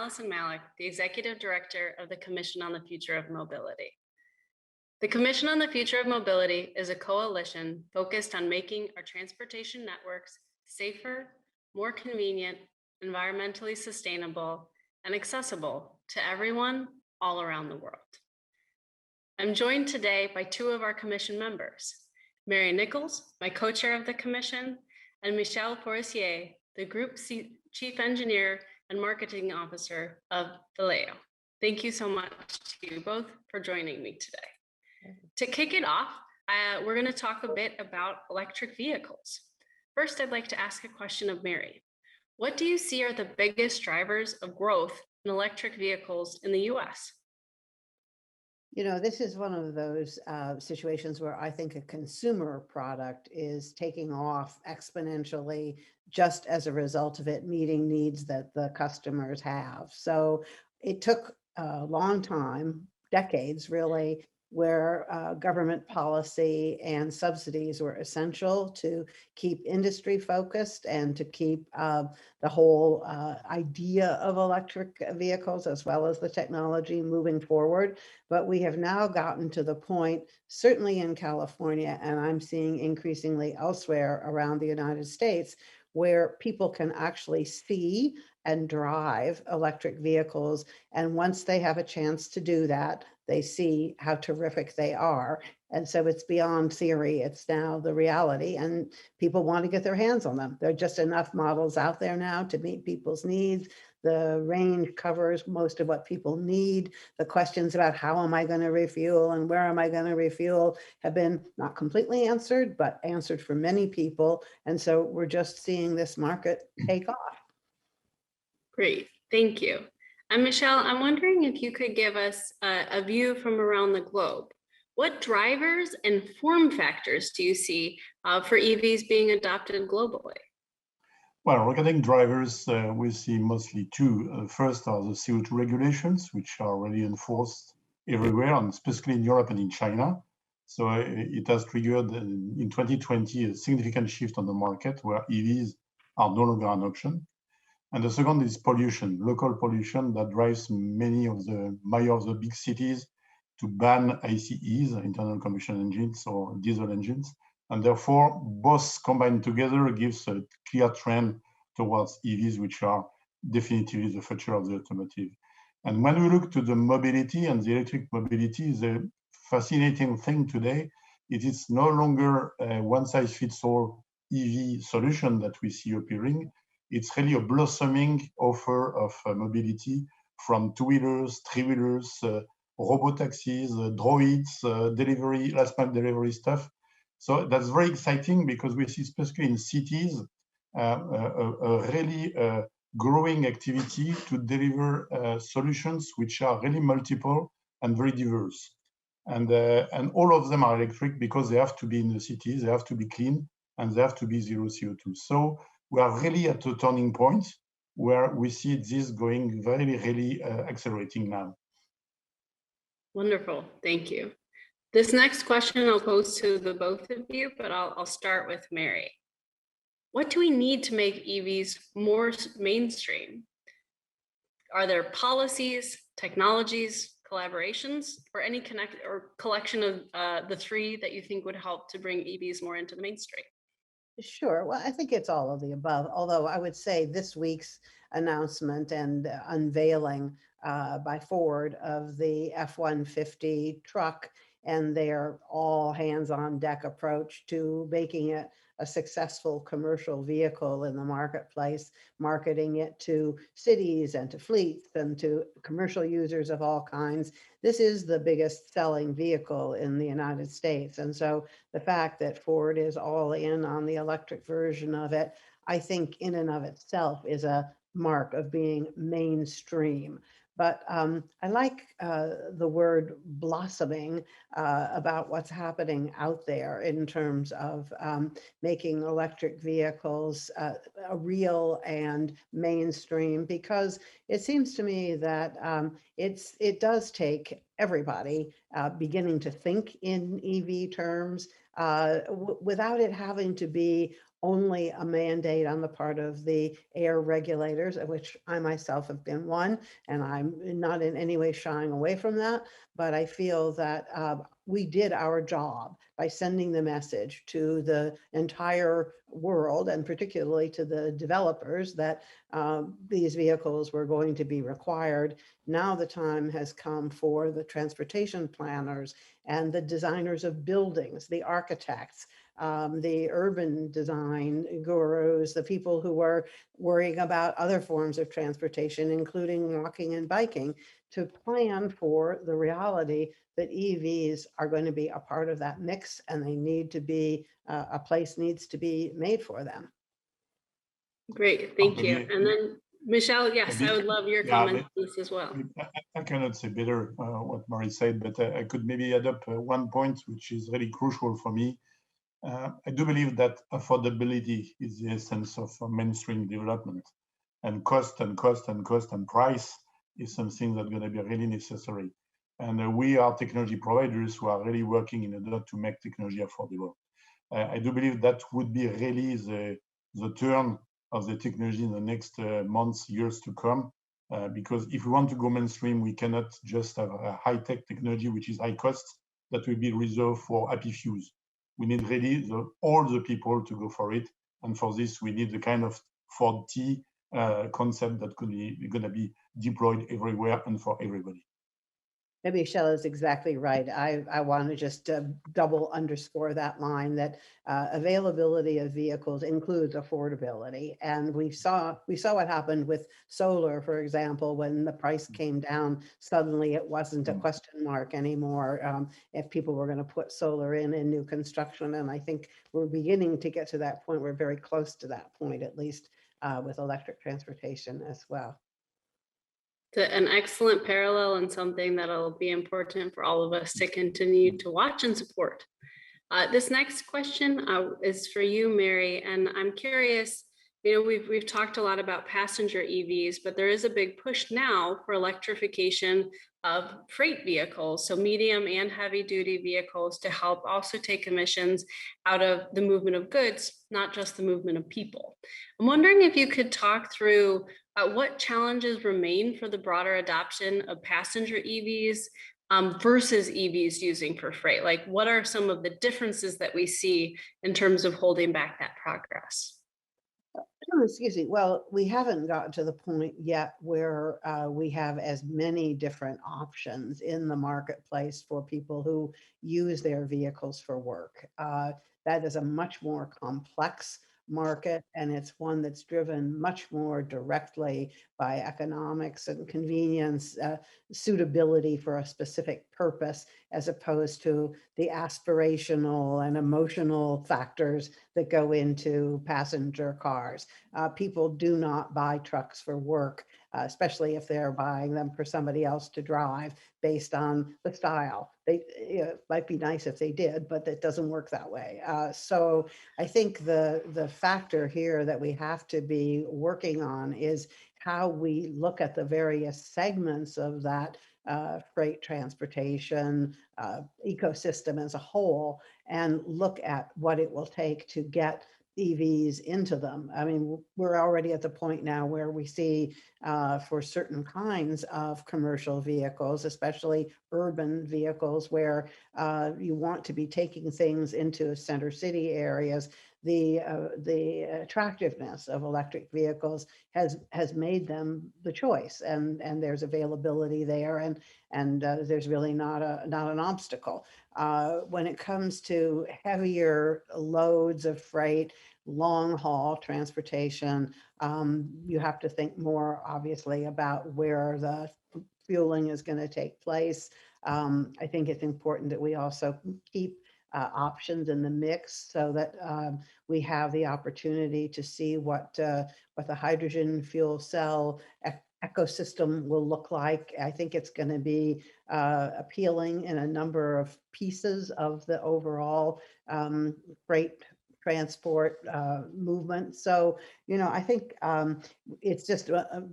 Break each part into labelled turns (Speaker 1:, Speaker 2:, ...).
Speaker 1: Alisyn Malek, the Executive Director of the Commission on the Future of Mobility. The Commission on the Future of Mobility is a coalition focused on making our transportation networks safer, more convenient, environmentally sustainable, and accessible to everyone all around the world. I'm joined today by two of our Commission members, Nichols, my co-chair of the Commission, and Michel Forissier, the Group Chief Engineer and Marketing Officer of Valeo. Thank you so much to you both for joining me today. To kick it off, we're going to talk a bit about electric vehicles. First, I'd like to ask a question of Mary. What do you see are the biggest drivers of growth in electric vehicles in the US?
Speaker 2: You know, this is one of those situations where I think a consumer product is taking off exponentially just as a result of it meeting needs that the customers have. So it took a long time, decades really, where government policy and subsidies were essential to keep industry focused and to keep the whole idea of electric vehicles as well as the technology moving forward. But we have now gotten to the point, certainly in California, and I'm seeing increasingly elsewhere around the United States, where people can actually see and drive electric vehicles. And once they have a chance to do that, they see how terrific they are. And so it's beyond theory, it's now the reality, and people want to get their hands on them. There are just enough models out there now to meet people's needs. The range covers most of what people need. The questions about how am I going to refuel and where am I going to refuel have been not completely answered, but answered for many people. And so we're just seeing this market take off.
Speaker 1: Great, thank you. And Michel, I'm wondering if you could give us a view from around the globe. What drivers and form factors do you see for EVs being adopted globally?
Speaker 3: Well, regarding drivers, we see mostly two. First are the CO2 regulations, which are already enforced everywhere, and especially in Europe and in China. So it has triggered in 2020 a significant shift on the market where EVs are no longer an option. And the second is pollution, local pollution that drives many of the mayors of the big cities to ban ICEs, internal combustion engines or diesel engines. And therefore, both combined together gives a clear trend towards EVs, which are definitively the future of the automotive. And when we look to the mobility and the electric mobility, the fascinating thing today, it is no longer a one-size-fits-all EV solution that we see appearing. It's really a blossoming offer of mobility from two-wheelers, three-wheelers, robo-taxis, droids, delivery, last-mile delivery stuff. So that's very exciting because we see, especially in cities, a really growing activity to deliver solutions which are really multiple and very diverse. And all of them are electric because they have to be in the cities, they have to be clean, and they have to be zero CO2. So we are really at a turning point where we see this going really accelerating now.
Speaker 1: Wonderful, thank you. This next question I'll pose to the both of you, but I'll start with Mary. What do we need to make EVs more mainstream? Are there policies, technologies, collaborations, or any collection of the three that you think would help to bring EVs more into the mainstream?
Speaker 2: Sure. Well, I think it's all of the above, although I would say this week's announcement and unveiling by Ford of the F-150 truck and their all hands on deck approach to making it a successful commercial vehicle in the marketplace, marketing it to cities and to fleets and to commercial users of all kinds. This is the biggest selling vehicle in the United States. And so the fact that Ford is all in on the electric version of it, I think in and of itself is a mark of being mainstream. But I like the word blossoming about what's happening out there in terms of making electric vehicles a real and mainstream, because it seems to me that it does take everybody beginning to think in EV terms without it having to be only a mandate on the part of the air regulators, of which I myself have been one, and I'm not in any way shying away from that. But I feel that we did our job by sending the message to the entire world, and particularly to the developers, that these vehicles were going to be required. Now the time has come for the transportation planners and the designers of buildings, the architects, the urban design gurus, the people who are worrying about other forms of transportation, including walking and biking, to plan for the reality that EVs are going to be a part of that mix, and they need to be, a place needs to be made for them.
Speaker 1: Great, thank you. And then Michel, yes, I would love your comments on this as well.
Speaker 3: I cannot say better what Marie said, but I could maybe add up one point, which is really crucial for me. I do believe that affordability is the essence of mainstream development, and cost and price is something that's going to be really necessary. And we are technology providers who are really working in order to make technology affordable. I do believe that would be really the turn of the technology in the next months, years to come. Because if we want to go mainstream, we cannot just have a high-tech technology, which is high cost, that will be reserved for happy fews. We need really all the people to go for it. And for this, we need the kind of 4T concept that could be going to be deployed everywhere and for everybody.
Speaker 2: Maybe Michel is exactly right. I want to just double underscore that line, that availability of vehicles includes affordability. And we saw what happened with solar, for example, when the price came down. Suddenly, it wasn't a question mark anymore if people were going to put solar in new construction. And I think we're beginning to get to that point. We're very close to that point, at least with electric transportation as well.
Speaker 1: An excellent parallel, and something that'll be important for all of us to continue to watch and support. This next question is for you, Mary, and I'm curious, we've talked a lot about passenger EVs, but there is a big push now for electrification of freight vehicles, so medium and heavy duty vehicles, to help also take emissions out of the movement of goods, not just the movement of people. I'm wondering if you could talk through what challenges remain for the broader adoption of passenger EVs versus EVs using for freight. Like, what are some of the differences that we see in terms of holding back that progress?
Speaker 2: Oh, excuse me. Well, we haven't gotten to the point yet where we have as many different options in the marketplace for people who use their vehicles for work. That is a much more complex market, and it's one that's driven much more directly by economics and convenience, suitability for a specific purpose, as opposed to the aspirational and emotional factors that go into passenger cars. People do not buy trucks for work, especially if they're buying them for somebody else to drive based on the style. It might be nice if they did, but it doesn't work that way. So I think the factor here that we have to be working on is how we look at the various segments of that freight transportation ecosystem as a whole, and look at what it will take to get EVs into them. I mean, we're already at the point now where we see for certain kinds of commercial vehicles, especially urban vehicles, where you want to be taking things into center city areas, the attractiveness of electric vehicles has made them the choice, and there's availability there, and there's really not an obstacle. When it comes to heavier loads of freight, long haul transportation, you have to think more obviously about where the fueling is going to take place. I think it's important that we also keep options in the mix, so that we have the opportunity to see what the hydrogen fuel cell ecosystem will look like. I think it's going to be appealing in a number of pieces of the overall freight transport movement. So, I think it's just,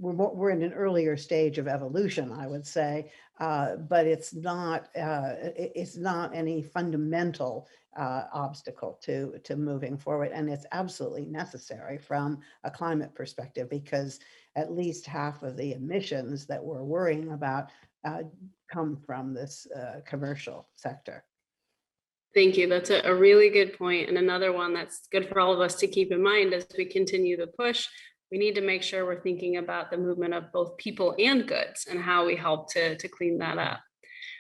Speaker 2: we're in an earlier stage of evolution, I would say, but it's not any fundamental obstacle to moving forward. And it's absolutely necessary from a climate perspective, because at least half of the emissions that we're worrying about come from this commercial sector.
Speaker 1: Thank you. That's a really good point, and another one that's good for all of us to keep in mind as we continue the push. We need to make sure we're thinking about the movement of both people and goods and how we help to clean that up.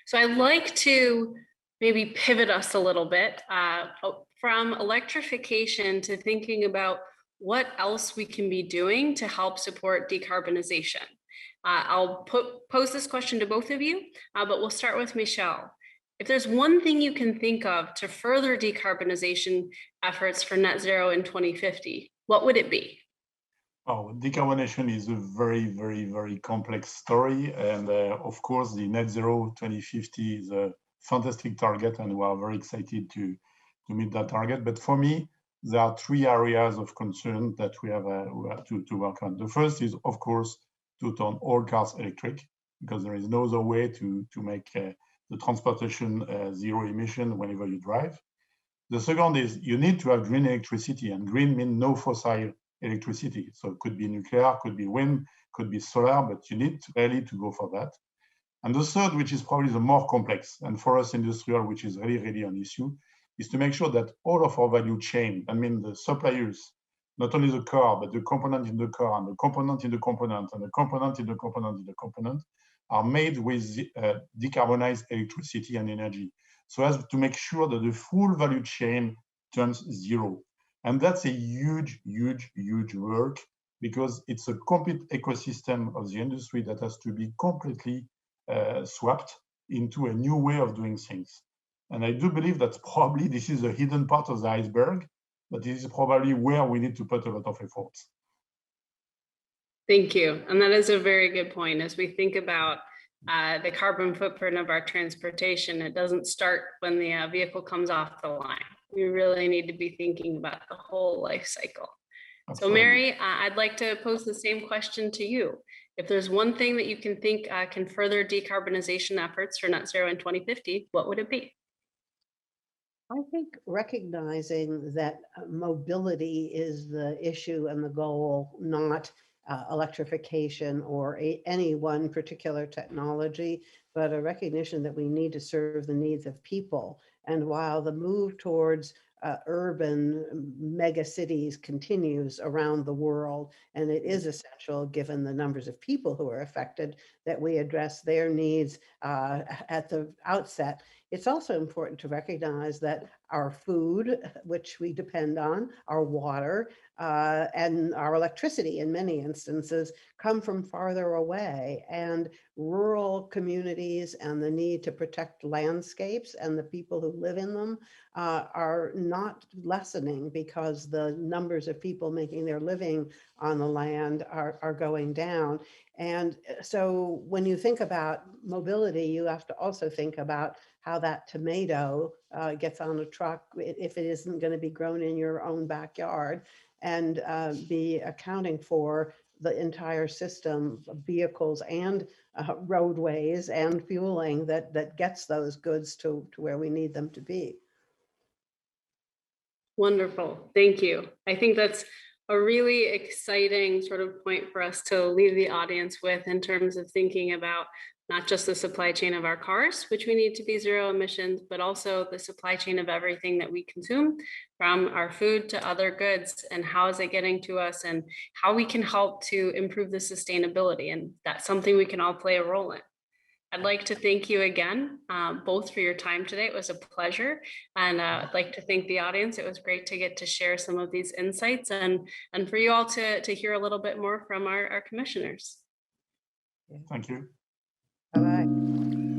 Speaker 1: So I'd like to maybe pivot us a little bit from electrification to thinking about what else we can be doing to help support decarbonization. I'll pose this question to both of you, but we'll start with Michel. If there's one thing you can think of to further decarbonization efforts for net zero in 2050, what would it be?
Speaker 3: Oh, decarbonization is a very, very, very complex story. And of course, the net zero 2050 is a fantastic target, and we are very excited to meet that target. But for me, there are three areas of concern that we have to work on. The first is, of course, to turn all cars electric, because there is no other way to make the transportation zero emission whenever you drive. The second is you need to have green electricity, and green means no fossil electricity. So it could be nuclear, could be wind, could be solar, but you need really to go for that. And the third, which is probably the more complex, and for us industrial, which is really, really an issue, is to make sure that all of our value chain, I mean the suppliers, not only the car, but the component in the car, and the component in the component, and the component in the component in the component, are made with decarbonized electricity and energy, so as to make sure that the full value chain turns zero. And that's a huge, huge, huge work, because it's a complete ecosystem of the industry that has to be completely swapped into a new way of doing things. And I do believe that probably this is a hidden part of the iceberg, but this is probably where we need to put a lot of efforts.
Speaker 1: Thank you. And that is a very good point. As we think about the carbon footprint of our transportation, it doesn't start when the vehicle comes off the line. We really need to be thinking about the whole life cycle. Absolutely. So Mary, I'd like to pose the same question to you. If there's one thing that you can think can further decarbonization efforts for net zero in 2050, what would it be?
Speaker 2: I think recognizing that mobility is the issue and the goal, not electrification or any one particular technology, but a recognition that we need to serve the needs of people. And while the move towards urban mega cities continues around the world, and it is essential, given the numbers of people who are affected, that we address their needs at the outset. It's also important to recognize that our food, which we depend on, our water, and our electricity in many instances come from farther away, and rural communities and the need to protect landscapes and the people who live in them are not lessening, because the numbers of people making their living on the land are going down. And so when you think about mobility, you have to also think about how that tomato gets on a truck, if it isn't going to be grown in your own backyard, and be accounting for the entire system of vehicles and roadways and fueling that gets those goods to where we need them to be.
Speaker 1: Wonderful. Thank you. I think that's a really exciting sort of point for us to leave the audience with, in terms of thinking about not just the supply chain of our cars, which we need to be zero emissions, but also the supply chain of everything that we consume, from our food to other goods, and how is it getting to us, and how we can help to improve the sustainability. And that's something we can all play a role in. I'd like to thank you again, both for your time today. It was a pleasure. And I'd like to thank the audience. It was great to get to share some of these insights, and for you all to hear a little bit more from our commissioners.
Speaker 3: Thank you.
Speaker 2: Bye-bye.